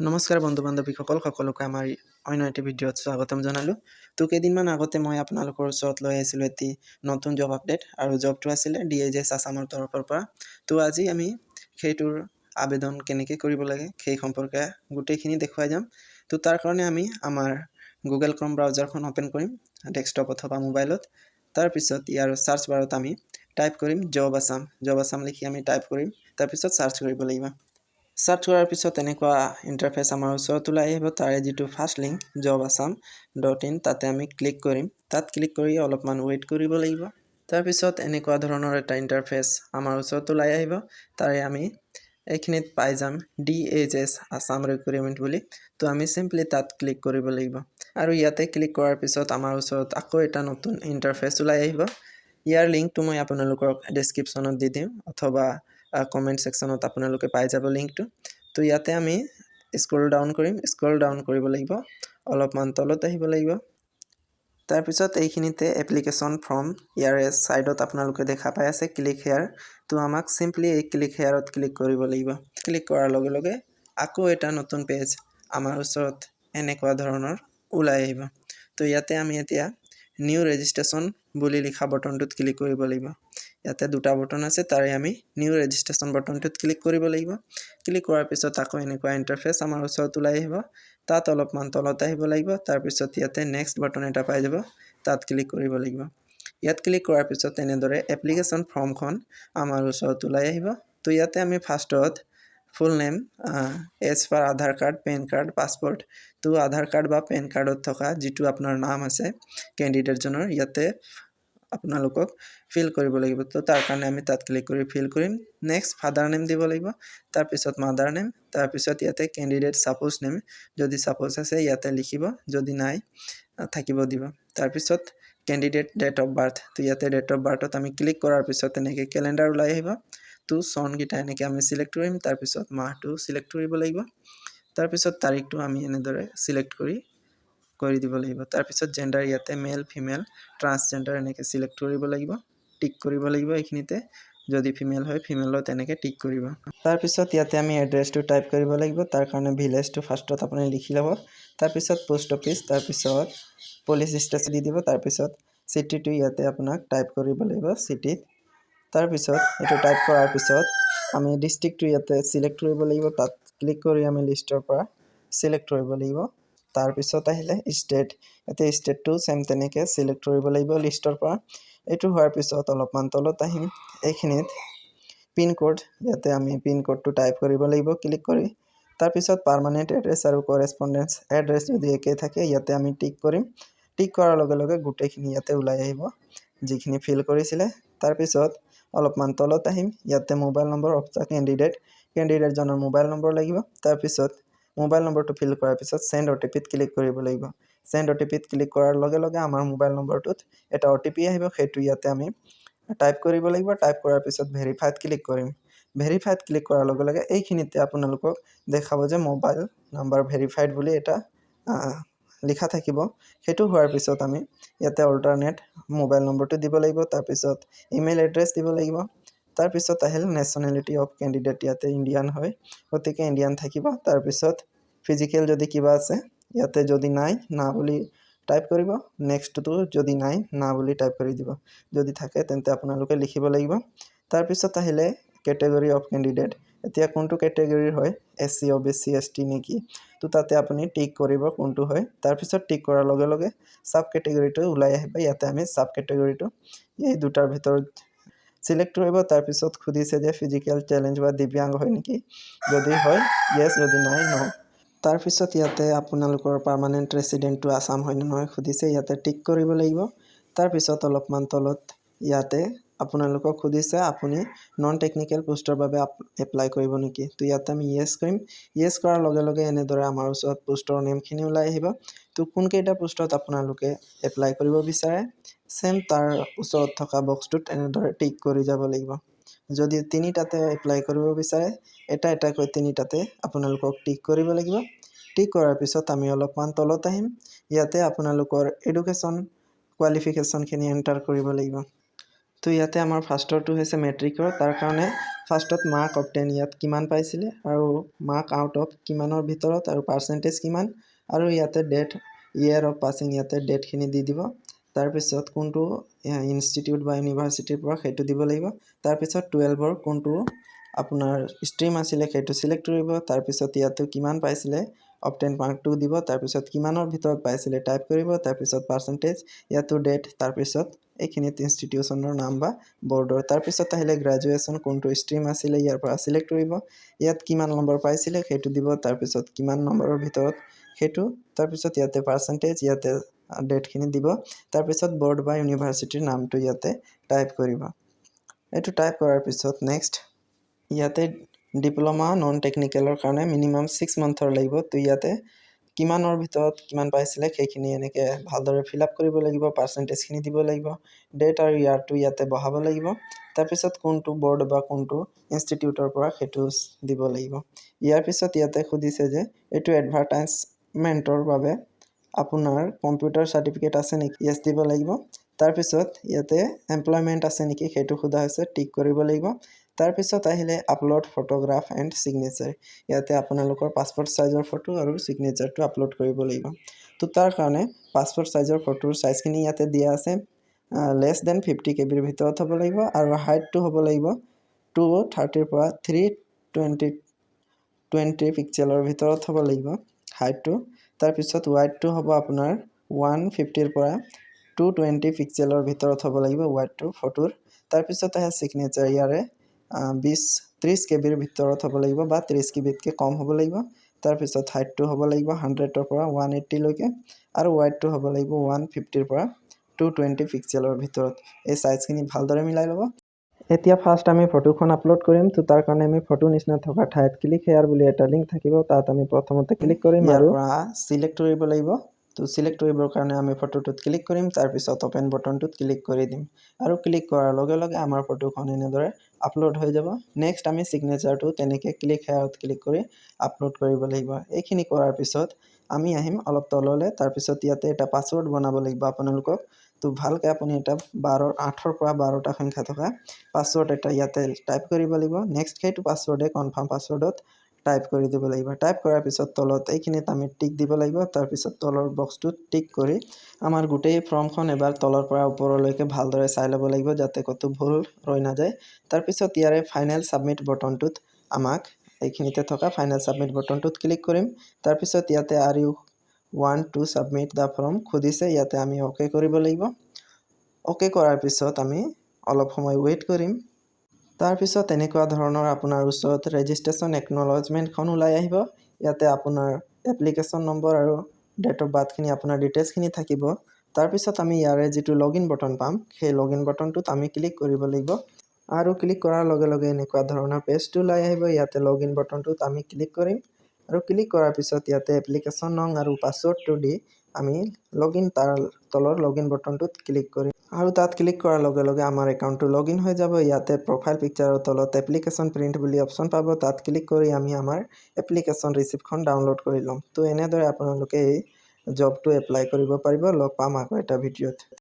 নমস্কাৰ বন্ধু বান্ধৱীসকল সকলোকে আমাৰ অন্য এটি ভিডিঅ'ত স্বাগতম জনালোঁ। তো কেইদিনমান আগতে মই আপোনালোকৰ ওচৰত লৈ আহিছিলোঁ এটি নতুন জব আপডেট আৰু জবটো আছিলে DHS আছামৰ তৰফৰ পৰা। তো আজি আমি সেইটোৰ আবেদন কেনেকৈ কৰিব লাগে সেই সম্পৰ্কে গোটেইখিনি দেখুৱাই যাম। তো তাৰ কাৰণে আমি আমাৰ গুগল ক্ৰম ব্ৰাউজাৰখন অ'পেন কৰিম ডেস্কটপ অথবা মোবাইলত। তাৰপিছত ইয়াৰ চাৰ্চ বাৰত আমি টাইপ কৰিম জব আছাম লিখি আমি টাইপ কৰিম। তাৰপিছত চাৰ্চ কৰিব লাগিব। সাৰ্চ কৰাৰ পিছত এনেকুৱা ইণ্টাৰফেচ আমাৰ ওচৰত ওলাই আহিব। তাৰে যিটো ফাৰ্ষ্ট লিংক jobassam.in তাতে আমি ক্লিক কৰিম। তাত ক্লিক কৰি অলপমান ৱেইট কৰিব লাগিব। তাৰপিছত এনেকুৱা ধৰণৰ এটা ইণ্টাৰফেচ আমাৰ ওচৰত ওলাই আহিব। তাৰে আমি এইখিনিত পাই যাম DHS আছাম ৰিক্ৰুইটমেণ্ট বুলি। তো আমি চিম্পলি তাত ক্লিক কৰিব লাগিব। আৰু ইয়াতে ক্লিক কৰাৰ পিছত আমাৰ ওচৰত আকৌ এটা নতুন ইণ্টাৰফেচ ওলাই আহিব। ইয়াৰ লিংকটো মই আপোনালোকক ডেছক্ৰিপশ্যনত দি দিম অথবা কমেণ্ট ছেকশ্যনত আপোনালোকে পাই যাব লিংকটো। তো ইয়াতে আমি স্ক্ৰল ডাউন কৰিব লাগিব, অলপমান তলত আহিব লাগিব। তাৰপিছত এইখিনিতে এপ্লিকেশ্যন ফৰ্ম ইয়াৰে ছাইডত আপোনালোকে দেখা পাই আছে ক্লিক হেয়াৰ। তো আমাক চিম্পলি এই ক্লিক হেয়াৰত ক্লিক কৰিব লাগিব। ক্লিক কৰাৰ লগে লগে আকৌ এটা নতুন পেজ আমাৰ ওচৰত এনেকুৱা ধৰণৰ ওলাই আহিব। তো ইয়াতে আমি এতিয়া নিউ ৰেজিষ্ট্ৰেশ্যন বুলি লিখা বটনটোত ক্লিক কৰিব লাগিব। ইয়াতে দুটা বটন আছে, তাৰে আমি নিউ ৰেজিষ্ট্ৰেশ্যন বটনটোত ক্লিক কৰিব লাগিব। ক্লিক কৰাৰ পিছত আকৌ এনেকুৱা ইণ্টাৰফেচ আমাৰ ওচৰত ওলাই আহিব। তাত অলপমান তলত আহিব লাগিব। তাৰপিছত ইয়াতে নেক্সট বটন এটা পাই যাব, তাত ক্লিক কৰিব লাগিব। ইয়াত ক্লিক কৰাৰ পিছত এনেদৰে এপ্লিকেশ্যন ফৰ্মখন আমাৰ ওচৰত ওলাই আহিব। তো ইয়াতে আমি ফাৰ্ষ্টত ফুল নেম এজ পাৰ আধাৰ কাৰ্ড, পেন কাৰ্ড, পাছপৰ্ট। তো আধাৰ কাৰ্ড বা পেন কাৰ্ডত থকা যিটো আপোনাৰ নাম আছে কেণ্ডিডেটজনৰ ইয়াতে আপোনালোকক ফিল কৰিব লাগিব। তো তাৰ কাৰণে আমি তাত ক্লিক কৰি ফিল কৰিম। নেক্সট ফাদাৰ নেম দিব লাগিব, তাৰপিছত মাদাৰ নেম, তাৰপিছত ইয়াতে কেণ্ডিডেট ছাপোজ নেম যদি ছাপোজ আছে ইয়াতে লিখিব, যদি নাই থাকিব দিব। তাৰপিছত কেণ্ডিডেট ডেট অফ বাৰ্থ। তো ইয়াতে ডেট অফ বাৰ্থত আমি ক্লিক কৰাৰ পিছত এনেকৈ কেলেণ্ডাৰ ওলাই আহিব। তো চনকেইটা এনেকৈ আমি চিলেক্ট কৰিম, তাৰপিছত মাহটো চিলেক্ট কৰিব লাগিব। তাৰপিছত তাৰিখটো আমি এনেদৰে চিলেক্ট কৰি দিব লাগিব। তাৰপিছত জেণ্ডাৰ ইয়াতে মেল ফিমেল ট্ৰান্সজেণ্ডাৰ এনেকৈ চিলেক্ট কৰিব লাগিব, টিক কৰিব লাগিব এইখিনিতে। যদি ফিমেল হয় ফিমেলত এনেকৈ টিক কৰিব। তাৰপিছত ইয়াতে আমি এড্ৰেছটো টাইপ কৰিব লাগিব। তাৰ কাৰণে ভিলেজটো ফাৰ্ষ্টত আপুনি লিখি ল'ব, তাৰপিছত পোষ্ট অফিচ, তাৰপিছত পুলিচ ষ্টেচন দি দিব, তাৰপিছত চিটিটো ইয়াতে আপোনাক টাইপ কৰিব লাগিব চিটিত। তাৰপিছত এইটো টাইপ কৰাৰ পিছত আমি ডিষ্ট্ৰিক্টটো ইয়াতে চিলেক্ট কৰিব লাগিব। তাত ক্লিক কৰি আমি লিষ্টৰ পৰা চিলেক্ট কৰিব লাগিব। তাৰপিছত আহিলে ষ্টেট, ইয়াতে ষ্টেটটো চেম তেনেকৈ চিলেক্ট কৰিব লাগিব লিষ্টৰ পৰা। এইটো হোৱাৰ পিছত অলপমান তলত আহিম, এইখিনিত পিনক'ড, ইয়াতে আমি পিনক'ডটো টাইপ কৰিব লাগিব ক্লিক কৰি। তাৰপিছত পাৰ্মানেণ্ট এড্ৰেছ আৰু কৰেছপণ্ডেঞ্চ এড্ৰেছ যদি একেই থাকে ইয়াতে আমি টিক কৰিম। টিক কৰাৰ লগে লগে গোটেইখিনি ইয়াতে ওলাই আহিব যিখিনি ফিল কৰিছিলে। তাৰপিছত অলপমান তলত আহিম, ইয়াতে মোবাইল নম্বৰ অফ দ্য কেণ্ডিডেটজনৰ মোবাইল নম্বৰ লাগিব। তাৰপিছত মোবাইল নম্বৰটো ফিল কৰাৰ পিছত চেণ্ড OTPত ক্লিক কৰিব লাগিব। চেণ্ড OTPত ক্লিক কৰাৰ লগে লগে আমাৰ মোবাইল নম্বৰটোত এটা OTP আহিব, সেইটো ইয়াতে আমি টাইপ কৰিব লাগিব। টাইপ কৰাৰ পিছত ভেৰিফাইড ক্লিক কৰিম। ভেৰিফাইড ক্লিক কৰাৰ লগে লগে এইখিনিতে আপোনালোকক দেখাব যে মোবাইল নাম্বাৰ ভেৰিফাইড বুলি এটা লিখা থাকিব। সেইটো হোৱাৰ পিছত আমি ইয়াতে অল্টাৰনেট মোবাইল নম্বৰটো দিব লাগিব, তাৰপিছত ইমেইল এড্ৰেছ দিব লাগিব। তাৰপিছত আহিল নেশ্যনেলিটি অফ কেণ্ডিডেট, ইয়াতে ইণ্ডিয়ান হয় গতিকে ইণ্ডিয়ান থাকিব। তাৰপিছত ফিজিকেল যদি কিবা আছে ইয়াতে যদি নাই না বুলি টাইপ কৰিব, নেক্সটটো যদি নাই না বুলি টাইপ কৰি দিব, যদি থাকে তেন্তে আপোনালোকে লিখিব লাগিব। তাৰপিছত আহিলে কেটেগৰী অফ কেণ্ডিডেট, এতিয়া কোনটো কেটেগৰীৰ হয় SC OBC ST নেকি, তো তাতে আপুনি টিক কৰিব কোনটো হয়। তাৰপিছত টিক কৰাৰ লগে লগে ছাব কেটেগৰীটো ওলাই আহিব। ইয়াতে আমি ছাব কেটেগৰীটো এই দুটাৰ ভিতৰত চিলেক্ট কৰিব। তাৰপিছত সুধিছে যে ফিজিকেল চেলেঞ্জ বা দিব্যাংগ হয় নেকি, যদি হয় য়েছ, যদি নাই ন'। তাৰপিছত ইয়াতে আপোনালোকৰ পাৰ্মানেণ্ট ৰেচিডেণ্টটো আছাম হয় নে নহয় সুধিছে, ইয়াতে টিক কৰিব লাগিব। তাৰপিছত অলপমান তলত ইয়াতে আপোনালোকক সুধিছে আপুনি নন টেকনিকেল পোষ্টৰ বাবে এপ্লাই কৰিব নেকি, তো ইয়াতে আমি য়েছ কৰিম। য়েছ কৰাৰ লগে লগে এনেদৰে আমাৰ ওচৰত পোষ্টৰ নেমখিনি ওলাই আহিব। তো কোনকেইটা পোষ্টত আপোনালোকে এপ্লাই কৰিব বিচাৰে চেম তাৰ ওচৰত থকা বক্সটোত এনেদৰে টিক কৰি যাব লাগিব। যদি তিনিটাতে এপ্লাই কৰিব বিচাৰে এটাকৈ তিনিটাতে আপোনালোকক টিক কৰিব লাগিব। টিক কৰাৰ পিছত আমি অলপমান তলত আহিম, ইয়াতে আপোনালোকৰ এডুকেশ্যন কোৱালিফিকেশ্যনখিনি এণ্টাৰ কৰিব লাগিব। তো ইয়াতে আমাৰ ফাৰ্ষ্টৰটো হৈছে মেট্ৰিকৰ, তাৰ কাৰণে ফাৰ্ষ্টত মাৰ্ক অফ 10 ইয়াত কিমান পাইছিলে আৰু মাৰ্ক আউট অফ কিমানৰ ভিতৰত আৰু পাৰ্চেণ্টেজ কিমান আৰু ইয়াতে ডেট ইয়েৰ অফ পাছিং ইয়াতে ডেটখিনি দি দিব। তাৰপিছত কোনটো ইনষ্টিটিউট বা ইউনিভাৰ্চিটিৰ পৰা সেইটো দিব লাগিব। তাৰপিছত 12ৰ কোনটো আপোনাৰ ষ্ট্ৰীম আছিলে সেইটো চিলেক্ট কৰিব। তাৰপিছত ইয়াতো কিমান পাইছিলে অফ 10 মাৰ্কটো দিব। তাৰপিছত কিমানৰ ভিতৰত পাইছিলে টাইপ কৰিব। তাৰপিছত পাৰ্চেণ্টেজ ইয়াতো ডেট। তাৰপিছত এইখিনিত ইনষ্টিটিউশ্যনৰ নাম বা বৰ্ডৰ। তাৰপিছত আহিলে গ্ৰেজুৱেশ্যন কোনটো ষ্ট্ৰীম আছিলে ইয়াৰ পৰা চিলেক্ট কৰিব। ইয়াত কিমান নম্বৰ পাইছিলে সেইটো দিব। তাৰপিছত কিমান নম্বৰৰ ভিতৰত সেইটো। তাৰপিছত ইয়াতে পাৰ্চেণ্টেজ ইয়াতে ডেটখিনি দিব। তাৰপিছত বৰ্ড বা ইউনিভাৰ্চিটিৰ নামটো ইয়াতে টাইপ কৰিব। এইটো টাইপ কৰাৰ পিছত নেক্সট ইয়াতে ডিপ্ল'মা নন টেকনিকেলৰ কাৰণে মিনিমাম 6 মান্থৰ লাগিব। তো ইয়াতে কিমানৰ ভিতৰত কিমান পাইছিলে সেইখিনি এনেকৈ ভালদৰে ফিল আপ কৰিব লাগিব। পাৰ্চেণ্টেজখিনি দিব লাগিব। ডেট আৰু ইয়াৰটো ইয়াতে বহাব লাগিব। তাৰপিছত কোনটো বৰ্ড বা কোনটো ইনষ্টিটিউটৰ পৰা সেইটো দিব লাগিব। ইয়াৰ পিছত ইয়াতে সুধিছে যে এইটো এডভাৰটাইজমেণ্টৰ বাবে আপোনাৰ কম্পিউটাৰ চাৰ্টিফিকেট আছে নেকি, য়েছ দিব লাগিব। তাৰপিছত ইয়াতে এমপ্লয়মেণ্ট আছে নেকি সেইটো সোধা হৈছে, টিক কৰিব লাগিব। তাৰপিছত আহিলে আপলোড ফটোগ্ৰাফ এণ্ড ছিগনেচাৰ। ইয়াতে আপোনালোকৰ পাছপৰ্ট চাইজৰ ফটো আৰু ছিগনেচাৰটো আপলোড কৰিব লাগিব। তো তাৰ কাৰণে পাছপৰ্ট চাইজৰ ফটোৰ চাইজখিনি ইয়াতে দিয়া আছে। লেছ দেন 50 KB ভিতৰত হ'ব লাগিব আৰু হাইটটো হ'ব লাগিব 230 পৰা 320 পিক্সেলৰ ভিতৰত হ'ব লাগিব হাইটটো। তাৰপিছত ৱাইডটো হ'ব আপোনাৰ 150 পৰা 220 পিক্সেলৰ ভিতৰত হ'ব লাগিব ৱাইডটো ফটোৰ। তাৰপিছত আহে ছিগনেচাৰ। ইয়াৰে 30 KB ভিতৰত হ'ব লাগিব বা 30 KBতকৈ কম হ'ব লাগিব। তাৰপিছত হাইটটো হ'ব লাগিব 100 পৰা 180 লৈকে আৰু ৱাইডটো হ'ব লাগিব 150 পৰা 220 পিক্সেলৰ ভিতৰত। এই চাইজখিনি ভালদৰে মিলাই ল'ব। এতিয়া ফাৰ্ষ্ট আমি ফটোখন আপলোড কৰিম। তো তাৰ কাৰণে আমি ফটো নিচিনা থকা ঠাইত ক্লিক হেয়াৰ বুলি এটা লিংক থাকিব, তাত আমি প্ৰথমতে ক্লিক কৰিম। ইয়াৰ পৰা চিলেক্ট কৰিব লাগিব। তো চিলেক্ট কৰিবৰ কাৰণে আমি ফটোটোত ক্লিক কৰিম। তাৰপিছত অপেন বটনটোত ক্লিক কৰি দিম আৰু ক্লিক কৰাৰ লগে লগে আমাৰ ফটোখন এনেদৰে আপলোড হৈ যাব। নেক্সট আমি ছিগনেচাৰটো তেনেকৈ ক্লিক হেয়াৰত ক্লিক কৰি আপলোড কৰিব লাগিব। এইখিনি কৰাৰ পিছত আমি আহিম অলপ তললৈ। তাৰপিছত ইয়াতে এটা পাছৱৰ্ড বনাব লাগিব আপোনালোকক। তো ভালকৈ আপুনি এটা 8ৰ পৰা 12টা সংখ্যা থকা পাছৱৰ্ড এটা ইয়াতে টাইপ কৰিব লাগিব। নেক্সট সেইটো পাছৱৰ্ডে কনফাৰ্ম পাছৱৰ্ডত টাইপ কৰি দিব লাগিব। টাইপ কৰাৰ পিছত তলত এইখিনিত আমি টিক দিব লাগিব। তাৰপিছত তলৰ বক্সটোত টিক কৰি আমাৰ গোটেই ফৰ্মখন এবাৰ তলৰ পৰা ওপৰলৈকে ভালদৰে চাই ল'ব লাগিব যাতে ক'তো ভুল ৰৈ নাযায়। তাৰপিছত ইয়াৰে ফাইনেল ছাবমিট বটনটোত আমাক এইখিনিতে থকা ফাইনেল ছাবমিট বটনটোত ক্লিক কৰিম। তাৰপিছত ইয়াতে are you want to submit the form সুধিছে, ইয়াতে আমি অ'কে কৰিব লাগিব। অ'কে কৰাৰ পিছত আমি অলপ সময় ৱেইট কৰিম। তাৰপিছত এনেকুৱা ধৰণৰ আপোনাৰ ওচৰত ৰেজিষ্ট্ৰেশ্যন একনলেজমেণ্টখন ওলাই আহিব। ইয়াতে আপোনাৰ এপ্লিকেশ্যন নম্বৰ আৰু ডেট অফ বাৰ্থখিনি আপোনাৰ ডিটেইলছখিনি থাকিব। তাৰপিছত আমি ইয়াৰে যিটো লগইন বটন পাম সেই লগইন বটনটোত আমি ক্লিক কৰিব লাগিব আৰু ক্লিক কৰাৰ লগে লগে এনেকুৱা ধৰণৰ পেজটো ওলাই আহিব। ইয়াতে লগইন বটনটোত আমি ক্লিক কৰিম আৰু ক্লিক কৰাৰ পিছত ইয়াতে এপ্লিকেশ্যন নং আৰু পাছৱৰ্ডটো দি আমি লগইন তাৰ তলৰ লগইন বটনটোত ক্লিক কৰিম আৰু তাত ক্লিক কৰাৰ লগে লগে আমাৰ একাউণ্টটো লগইন হৈ যাব। ইয়াতে প্ৰফাইল পিকচাৰৰ তলত এপ্লিকেশ্যন প্ৰিণ্ট বুলি অপশ্যন পাব, তাত ক্লিক কৰি আমি আমাৰ এপ্লিকেশ্যন ৰিচিপ্টখন ডাউনলোড কৰি ল'ম। তো এনেদৰে আপোনালোকে এই জবটো এপ্লাই কৰিব পাৰিব। লগ পাম আকৌ এটা ভিডিঅ'ত।